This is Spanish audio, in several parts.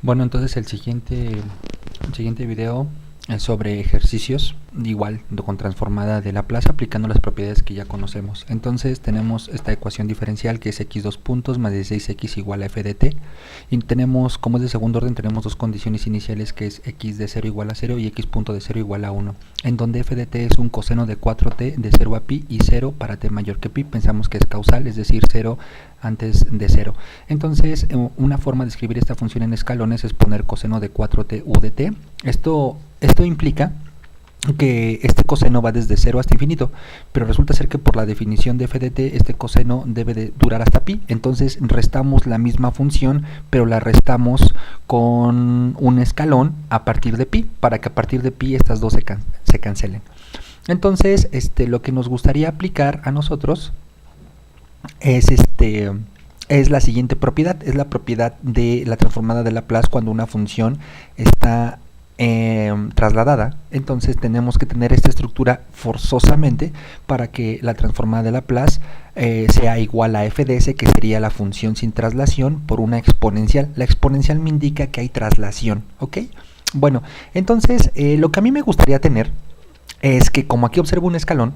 Bueno, entonces el siguiente video es sobre ejercicios, igual con transformada de Laplace aplicando las propiedades que ya conocemos. Entonces tenemos esta ecuación diferencial que es x dos puntos más 16x igual a f de t. Y tenemos, como es de segundo orden, tenemos dos condiciones iniciales que es x de 0 igual a 0 y x punto de 0 igual a 1. En donde f de t es un coseno de 4t de 0 a pi y 0 para t mayor que pi. Pensamos que es causal, es decir, 0 antes de 0. Entonces, una forma de escribir esta función en escalones es poner coseno de 4t u de t. Esto implica que este coseno va desde 0 hasta infinito, pero resulta ser que por la definición de f de t este coseno debe de durar hasta pi. Entonces restamos la misma función, pero la restamos con un escalón a partir de pi, para que a partir de pi estas dos se cancelen. Entonces lo que nos gustaría aplicar a nosotros es la siguiente propiedad, es la propiedad de la transformada de Laplace cuando una función está trasladada. Entonces tenemos que tener esta estructura forzosamente para que la transformada de Laplace sea igual a f de s, que sería la función sin traslación, por una exponencial. La exponencial me indica que hay traslación, ¿ok? Bueno, entonces lo que a mí me gustaría tener es que, como aquí observo un escalón,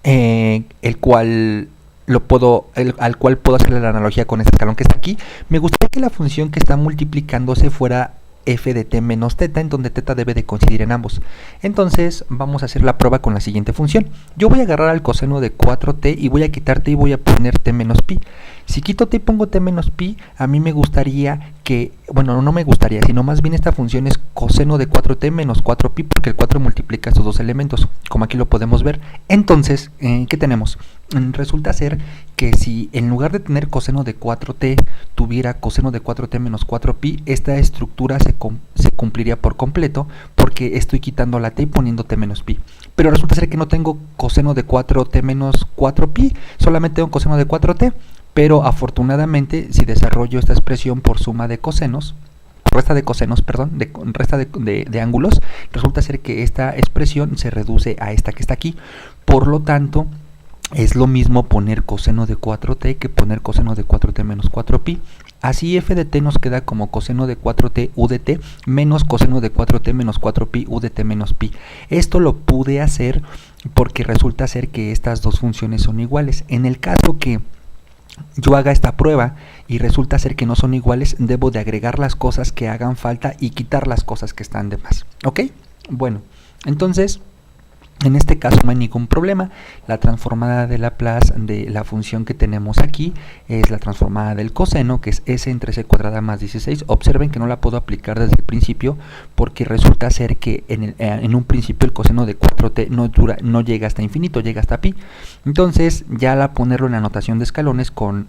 al cual puedo hacerle la analogía con este escalón que está aquí, me gustaría que la función que está multiplicándose fuera f de t menos θ, en donde θ debe de coincidir en ambos. Entonces vamos a hacer la prueba con la siguiente función. Yo voy a agarrar al coseno de 4t y voy a quitar t y voy a poner t menos pi. Si quito t y pongo t menos pi, a mí me gustaría que, bueno, no me gustaría, sino más bien esta función es coseno de 4t menos 4pi, porque el 4 multiplica estos dos elementos, como aquí lo podemos ver. Entonces, ¿qué tenemos? Resulta ser que si en lugar de tener coseno de 4t tuviera coseno de 4t menos 4pi, esta estructura se cumpliría por completo, porque estoy quitando la t y poniendo t menos pi. Pero resulta ser que no tengo coseno de 4t menos 4pi, solamente tengo coseno de 4t. Pero afortunadamente, si desarrollo esta expresión por suma de cosenos, resta de ángulos, resulta ser que esta expresión se reduce a esta que está aquí. Por lo tanto, es lo mismo poner coseno de 4t que poner coseno de 4t menos 4pi. Así f de t nos queda como coseno de 4t u de t menos coseno de 4t menos 4pi u de t menos pi. Esto lo pude hacer porque resulta ser que estas dos funciones son iguales. En el caso que yo haga esta prueba y resulta ser que no son iguales, debo de agregar las cosas que hagan falta y quitar las cosas que están de más. ¿Ok? Bueno, entonces en este caso no hay ningún problema. La transformada de Laplace de la función que tenemos aquí es la transformada del coseno, que es s entre s cuadrada más 16. Observen que no la puedo aplicar desde el principio porque resulta ser que en un principio el coseno de 4t no llega hasta infinito, llega hasta pi. Entonces ya al ponerlo en la notación de escalones con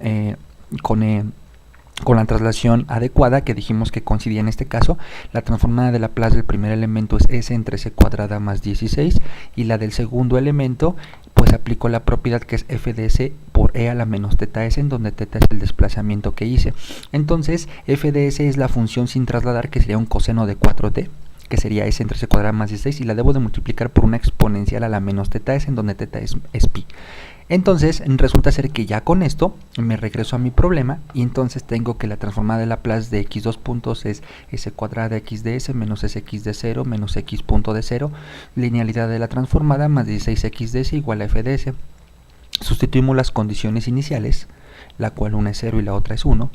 la traslación adecuada, que dijimos que coincidía en este caso, la transformada de Laplace del primer elemento es s entre s cuadrada más 16, y la del segundo elemento pues aplico la propiedad que es f de s por e a la menos θ s, en donde θ es el desplazamiento que hice. Entonces f de s es la función sin trasladar, que sería un coseno de 4t, que sería s entre s cuadrada más 16, y la debo de multiplicar por una exponencial a la menos θ s, en donde θ es pi. Entonces resulta ser que ya con esto me regreso a mi problema, y entonces tengo que la transformada de Laplace de x dos puntos es s cuadrada x de s menos sx de 0 menos x punto de 0, linealidad de la transformada más 16x de s igual a f de s. Sustituimos las condiciones iniciales, la cual una es 0 y la otra es 1.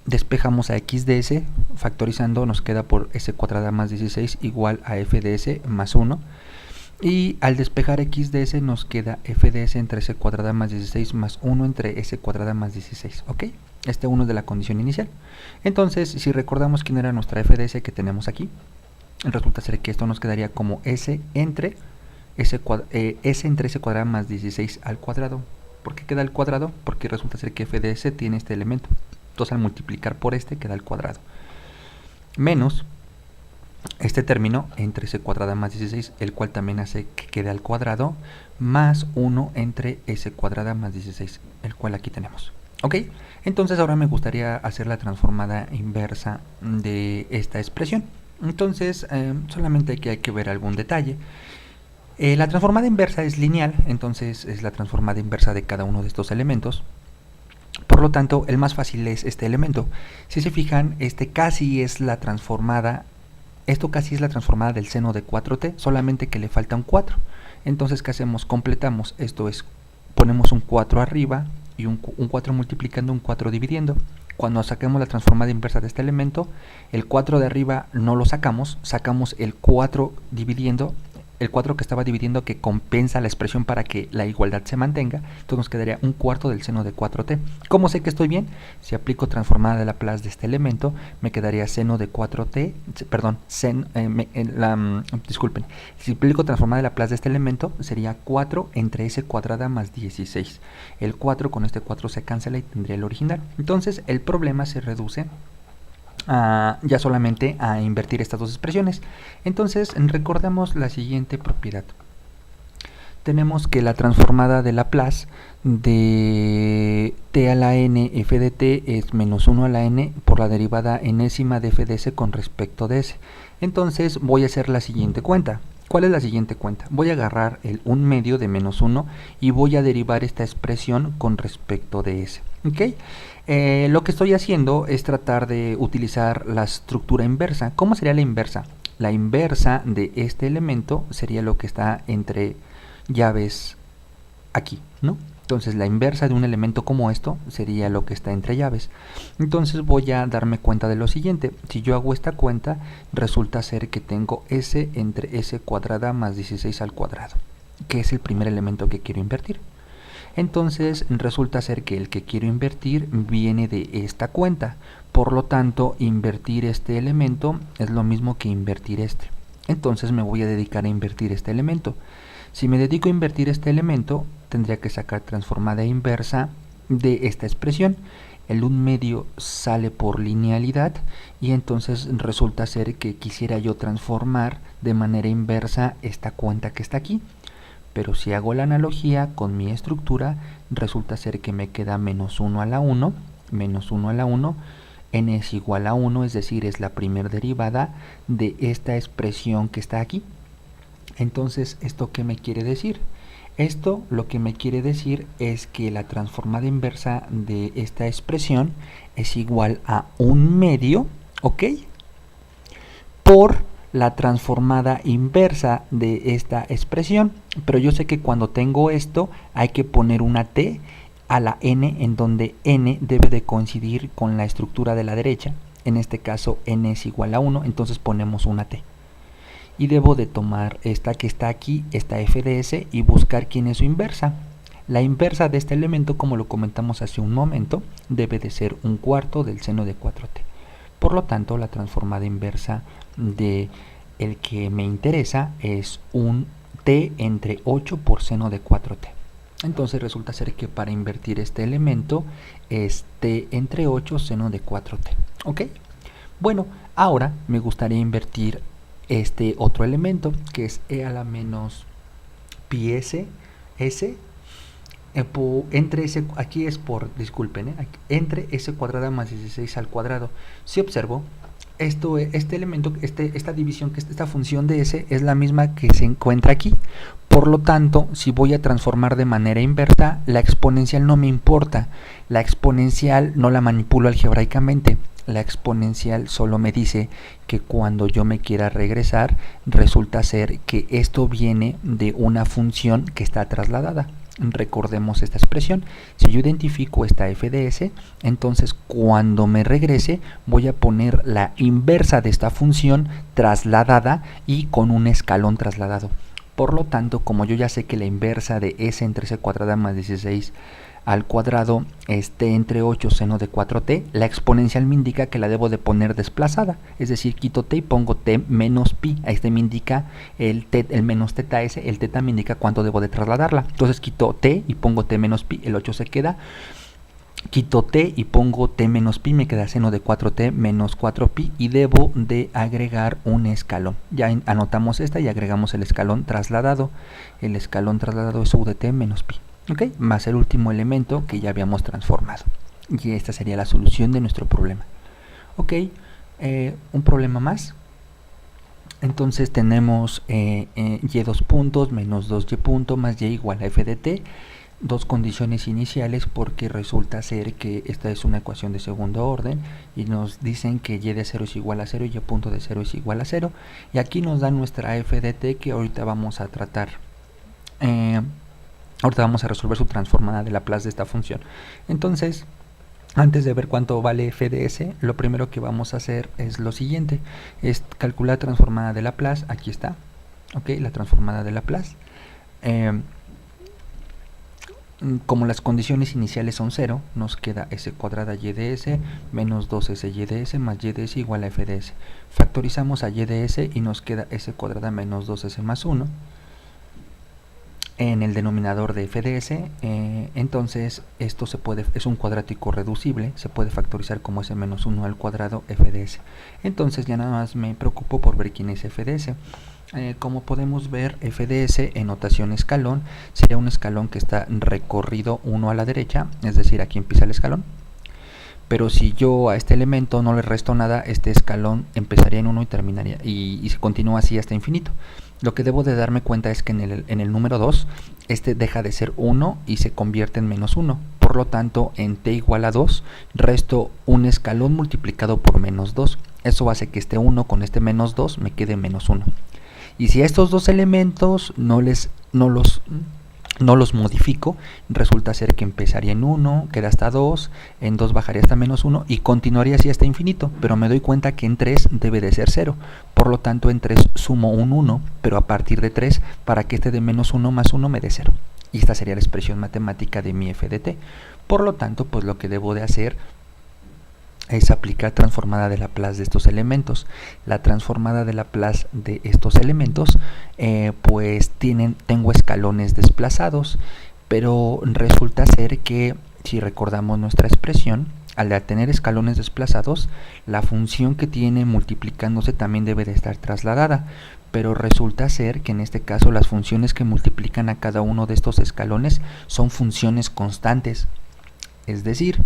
Despejamos a x de s, factorizando nos queda por s cuadrada más 16 igual a f de s más 1. Y al despejar x de s nos queda f de s entre s cuadrada más 16 más 1 entre s cuadrada más 16, ¿ok? Este 1 es de la condición inicial. Entonces, si recordamos quién era nuestra f de s que tenemos aquí, resulta ser que esto nos quedaría como s entre s cuadrada más 16 al cuadrado. ¿Por qué queda al cuadrado? Porque resulta ser que f de s tiene este elemento. Entonces, al multiplicar por este queda al cuadrado. Menos este término entre s cuadrada más 16, el cual también hace que quede al cuadrado, más 1 entre s cuadrada más 16, el cual aquí tenemos. ¿Ok? Entonces ahora me gustaría hacer la transformada inversa de esta expresión. Entonces solamente aquí hay que ver algún detalle. La transformada inversa es lineal, entonces es la transformada inversa de cada uno de estos elementos. Por lo tanto, el más fácil es este elemento. Si se fijan, esto casi es la transformada del seno de 4t, solamente que le falta un 4. Entonces, ¿qué hacemos? Completamos, esto es, ponemos un 4 arriba y un 4 multiplicando, un 4 dividiendo. Cuando saquemos la transformada inversa de este elemento, el 4 de arriba no lo sacamos, sacamos el 4 dividiendo, el 4 que estaba dividiendo, que compensa la expresión para que la igualdad se mantenga. Entonces nos quedaría un cuarto del seno de 4t. ¿Cómo sé que estoy bien? Si aplico transformada de Laplace de este elemento, me quedaría seno de 4t, perdón, disculpen, si aplico transformada de Laplace de este elemento, sería 4 entre s cuadrada más 16. El 4 con este 4 se cancela y tendría el original. Entonces el problema se reduce ya solamente a invertir estas dos expresiones. Entonces recordemos la siguiente propiedad. Tenemos que la transformada de Laplace de t a la n f de t es menos 1 a la n por la derivada enésima de f de s con respecto de s. Entonces voy a hacer la siguiente cuenta. ¿Cuál es la siguiente cuenta? Voy a agarrar el 1/2 de menos 1 y voy a derivar esta expresión con respecto de s. ¿Ok? Lo que estoy haciendo es tratar de utilizar la estructura inversa. ¿Cómo sería la inversa? La inversa de este elemento sería lo que está entre llaves aquí, ¿no? Entonces la inversa de un elemento como esto sería lo que está entre llaves. Entonces voy a darme cuenta de lo siguiente. Si yo hago esta cuenta, resulta ser que tengo s entre s cuadrada más 16 al cuadrado, que es el primer elemento que quiero invertir. Entonces resulta ser que el que quiero invertir viene de esta cuenta. Por lo tanto, invertir este elemento es lo mismo que invertir este. Entonces me voy a dedicar a invertir este elemento. Si me dedico a invertir este elemento, tendría que sacar transformada inversa de esta expresión. El 1/2 sale por linealidad y entonces resulta ser que quisiera yo transformar de manera inversa esta cuenta que está aquí. Pero si hago la analogía con mi estructura, resulta ser que me queda menos 1 a la 1, menos 1 a la 1, n es igual a 1, es decir, es la primera derivada de esta expresión que está aquí. Entonces, ¿esto qué me quiere decir? Esto lo que me quiere decir es que la transformada inversa de esta expresión es igual a 1/2, ¿ok? Por la transformada inversa de esta expresión. Pero yo sé que cuando tengo esto hay que poner una t a la n, en donde n debe de coincidir con la estructura de la derecha. En este caso n es igual a 1, entonces ponemos una t. Y debo de tomar esta que está aquí, esta f de s, y buscar quién es su inversa. La inversa de este elemento, como lo comentamos hace un momento, debe de ser un cuarto del seno de 4t. Por lo tanto, la transformada inversa de el que me interesa es un t entre 8 por seno de 4t. Entonces resulta ser que para invertir este elemento es t entre 8 seno de 4t. ¿Ok? Bueno, ahora me gustaría invertir este otro elemento, que es e a la menos pi s, entre s, aquí es por, disculpen, entre s cuadrada más 16 al cuadrado. Si observo, este elemento, esta división, esta función de s es la misma que se encuentra aquí. Por lo tanto, si voy a transformar de manera inversa, la exponencial no me importa. La exponencial no la manipulo algebraicamente. La exponencial solo me dice que cuando yo me quiera regresar, resulta ser que esto viene de una función que está trasladada. Recordemos esta expresión. Si yo identifico esta f de s, entonces cuando me regrese voy a poner la inversa de esta función trasladada y con un escalón trasladado. Por lo tanto, como yo ya sé que la inversa de s entre s cuadrada más 16 al cuadrado es t entre 8 seno de 4t, la exponencial me indica que la debo de poner desplazada, es decir, quito t y pongo t menos pi. A este me indica el menos teta s, el teta me indica cuánto debo de trasladarla. Entonces quito t y pongo t menos pi, el 8 se queda. Quito t y pongo t menos pi, me queda seno de 4t menos 4pi y debo de agregar un escalón. Ya anotamos esta y agregamos el escalón trasladado. El escalón trasladado es u de t menos pi. ¿Ok? Más el último elemento que ya habíamos transformado. Y esta sería la solución de nuestro problema. ¿Ok? Un problema más. Entonces tenemos y2 puntos menos 2y punto más y igual a f de t. dos condiciones iniciales porque resulta ser que esta es una ecuación de segundo orden y nos dicen que y de 0 es igual a 0 y y punto de 0 es igual a 0, y aquí nos dan nuestra f de t que ahorita vamos a tratar. Ahorita vamos a resolver su transformada de Laplace de esta función. Entonces, antes de ver cuánto vale f de s, lo primero que vamos a hacer es lo siguiente, es calcular la transformada de Laplace. Aquí está, ok, la transformada de Laplace. Como las condiciones iniciales son 0, nos queda s cuadrada y de s menos 2s y de s más y de s igual a f de s. Factorizamos a y de s y nos queda s cuadrada menos 2s más 1 en el denominador de f de s. Entonces esto es un cuadrático reducible, se puede factorizar como s menos 1 al cuadrado f de s. Entonces ya nada más me preocupo por ver quién es f de s. Como podemos ver, f de s en notación escalón sería un escalón que está recorrido 1 a la derecha, es decir, aquí empieza el escalón. Pero si yo a este elemento no le resto nada, este escalón empezaría en 1 y terminaría, y se continúa así hasta infinito. Lo que debo de darme cuenta es que en el número 2, este deja de ser 1 y se convierte en menos 1. Por lo tanto, en t igual a 2, resto un escalón multiplicado por menos 2. Eso hace que este 1 con este menos 2 me quede menos 1. Y si a estos dos elementos no los modifico, resulta ser que empezaría en 1, queda hasta 2, en 2 bajaría hasta menos 1 y continuaría así hasta infinito, pero me doy cuenta que en 3 debe de ser 0, por lo tanto en 3 sumo un 1, pero a partir de 3 para que este de menos 1 más 1 me dé 0. Y esta sería la expresión matemática de mi f de t. Por lo tanto, pues lo que debo de hacer es aplicar transformada de Laplace de estos elementos. La transformada de Laplace de estos elementos, pues tengo escalones desplazados, pero resulta ser que, si recordamos nuestra expresión, al tener escalones desplazados, la función que tiene multiplicándose también debe de estar trasladada, pero resulta ser que en este caso las funciones que multiplican a cada uno de estos escalones son funciones constantes, es decir,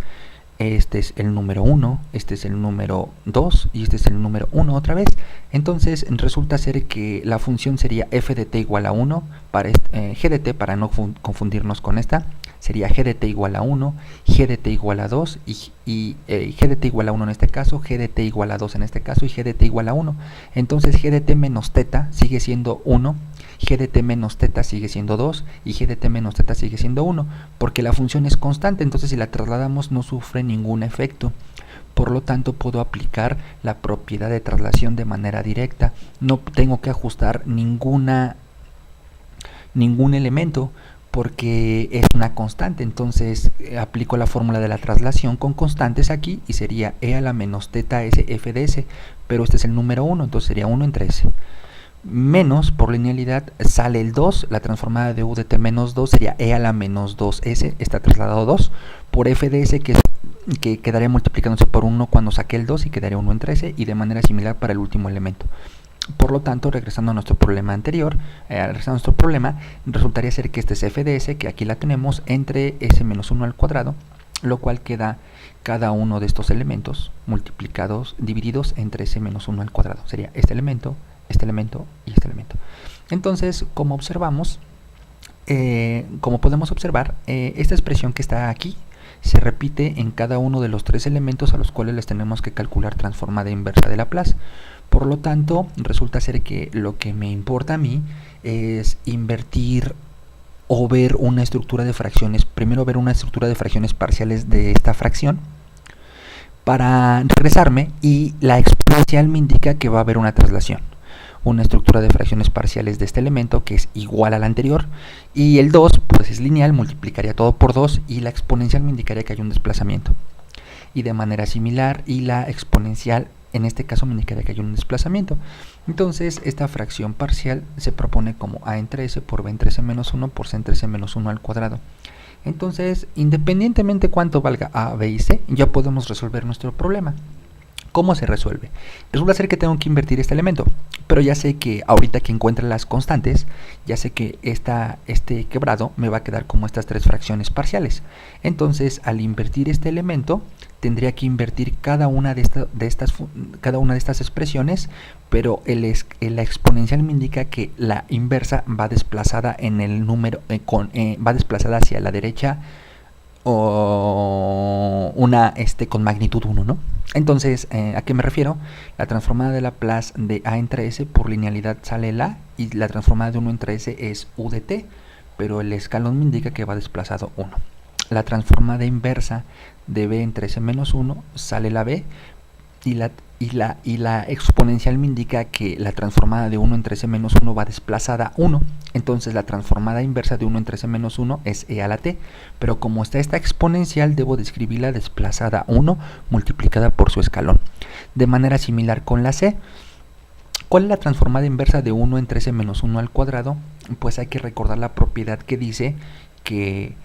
este es el número 1, este es el número 2 y este es el número 1 otra vez. Entonces resulta ser que la función sería f de t igual a 1, g de t, para no confundirnos con esta, sería g de t igual a 1, g de t igual a 2 y g de t igual a 1 en este caso, g de t igual a 2 en este caso y g de t igual a 1. Entonces g de t menos teta sigue siendo 1, g de t menos teta sigue siendo 2 y g de t menos teta sigue siendo 1, porque la función es constante, entonces si la trasladamos no sufre ningún efecto. Por lo tanto, puedo aplicar la propiedad de traslación de manera directa, no tengo que ajustar ningún elemento, porque es una constante. Entonces aplico la fórmula de la traslación con constantes aquí y sería e a la menos teta s f de s, pero este es el número 1, entonces sería 1 entre s. Menos, por linealidad, sale el 2, la transformada de u de t menos 2 sería e a la menos 2s, está trasladado 2, por f de s, que quedaría multiplicándose por 1 cuando saqué el 2 y quedaría 1 entre s, y de manera similar para el último elemento. Por lo tanto, regresando a nuestro problema anterior, resultaría ser que este es f de s, que aquí la tenemos, entre s menos 1 al cuadrado, lo cual queda cada uno de estos elementos multiplicados, divididos entre s menos 1 al cuadrado. Sería este elemento y este elemento. Entonces, como podemos observar, esta expresión que está aquí se repite en cada uno de los tres elementos a los cuales les tenemos que calcular transformada inversa de Laplace. Por lo tanto, resulta ser que lo que me importa a mí es invertir o ver una estructura de fracciones, primero ver una estructura de fracciones parciales de esta fracción, para regresarme, y la exponencial me indica que va a haber una traslación, una estructura de fracciones parciales de este elemento que es igual a la anterior, y el 2 pues es lineal, multiplicaría todo por 2 y la exponencial me indicaría que hay un desplazamiento, y de manera similar, y la exponencial en este caso me indicaría que hay un desplazamiento. Entonces esta fracción parcial se propone como a entre s por b entre s menos 1 por c entre s menos 1 al cuadrado. Entonces, independientemente cuánto valga a, b y c, ya podemos resolver nuestro problema. ¿Cómo se resuelve? Resulta ser que tengo que invertir este elemento, pero ya sé que ahorita que encuentre las constantes, ya sé que este quebrado me va a quedar como estas tres fracciones parciales. Entonces, al invertir este elemento, tendría que invertir cada una de estas expresiones, pero la exponencial me indica que la inversa va desplazada en el número, va desplazada hacia la derecha, o una con magnitud 1, ¿no? Entonces, ¿a qué me refiero? La transformada de Laplace de A entre S por linealidad sale el A, y la transformada de 1 entre S es U de T, pero el escalón me indica que va desplazado 1. La transformada inversa de B entre S menos 1 sale la B, y la exponencial me indica que la transformada de 1 entre S menos 1 va desplazada 1. Entonces la transformada inversa de 1 entre S menos 1 es E a la T. Pero como está esta exponencial, debo de escribirla desplazada 1 multiplicada por su escalón. De manera similar con la C. ¿Cuál es la transformada inversa de 1 entre S menos 1 al cuadrado? Pues hay que recordar la propiedad que dice que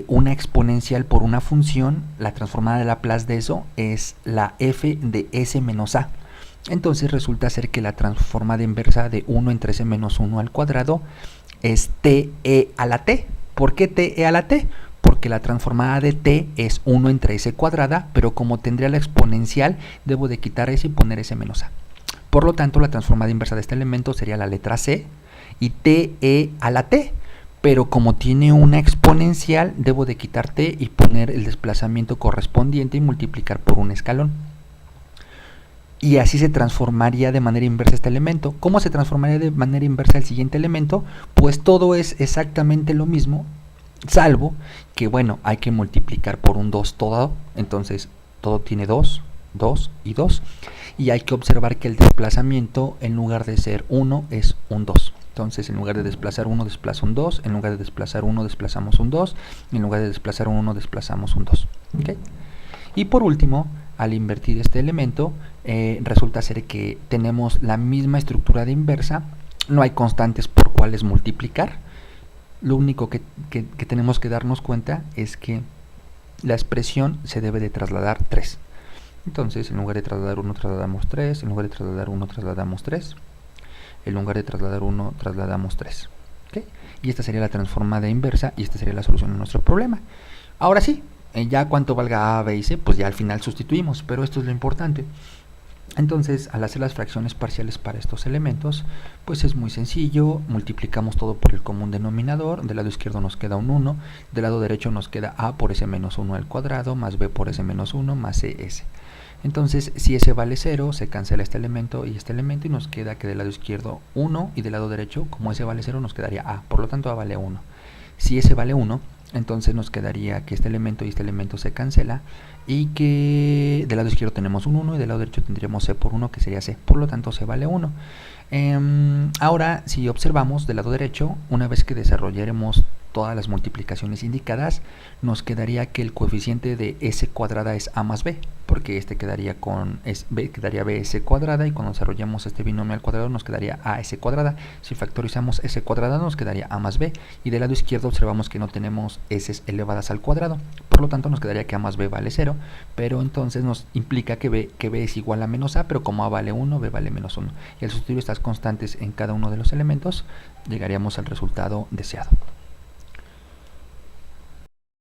una exponencial por una función, la transformada de Laplace de eso es la f de s menos a. Entonces resulta ser que la transformada inversa de 1 entre s menos 1 al cuadrado es t e a la t. ¿Por qué t e a la t? Porque la transformada de t es 1 entre s cuadrada, pero como tendría la exponencial, debo de quitar s y poner s menos a. Por lo tanto, la transformada inversa de este elemento sería la letra c y t e a la t. Pero como tiene una exponencial, debo de quitar t y poner el desplazamiento correspondiente y multiplicar por un escalón. Y así se transformaría de manera inversa este elemento. ¿Cómo se transformaría de manera inversa el siguiente elemento? Pues todo es exactamente lo mismo, salvo que, bueno, hay que multiplicar por un 2 todo. Entonces, todo tiene 2, 2 y 2. Y hay que observar que el desplazamiento, en lugar de ser 1, es un 2. Entonces, en lugar de desplazar 1, desplaza un 2. En lugar de desplazar 1, desplazamos un 2. En lugar de desplazar 1, desplazamos un 2. ¿Okay? Y por último, al invertir este elemento, resulta ser que tenemos la misma estructura de inversa. No hay constantes por cuales multiplicar. Lo único que tenemos que darnos cuenta es que la expresión se debe de trasladar 3. Entonces, en lugar de trasladar 1, trasladamos 3. En lugar de trasladar 1, trasladamos 3. En lugar de trasladar 1, trasladamos 3. ¿Okay? Y esta sería la transformada inversa y esta sería la solución a nuestro problema. Ahora sí, ya cuánto valga A, B y C, pues ya al final sustituimos, pero esto es lo importante. Entonces, al hacer las fracciones parciales para estos elementos, pues es muy sencillo. Multiplicamos todo por el común denominador. Del lado izquierdo nos queda un 1. Del lado derecho nos queda A por S menos 1 al cuadrado, más B por S menos 1, más CS. Entonces, si S vale 0, se cancela este elemento y nos queda que del lado izquierdo 1 y del lado derecho, como S vale 0, nos quedaría A. Por lo tanto, A vale 1. Si S vale 1, entonces nos quedaría que este elemento y este elemento se cancela y que del lado izquierdo tenemos un 1 y del lado derecho tendríamos C por 1, que sería C. Por lo tanto, C vale 1. Ahora, si observamos del lado derecho, una vez que desarrollaremos todas las multiplicaciones indicadas, nos quedaría que el coeficiente de S cuadrada es A más B, porque este quedaría con B, quedaría BS cuadrada, y cuando desarrollemos este binomio al cuadrado nos quedaría AS cuadrada. Si factorizamos S cuadrada nos quedaría A más B, y del lado izquierdo observamos que no tenemos S elevadas al cuadrado, por lo tanto nos quedaría que A más B vale 0, pero entonces nos implica que B es igual a menos A, pero como A vale 1, B vale menos 1, y al sustituir estas constantes en cada uno de los elementos, llegaríamos al resultado deseado.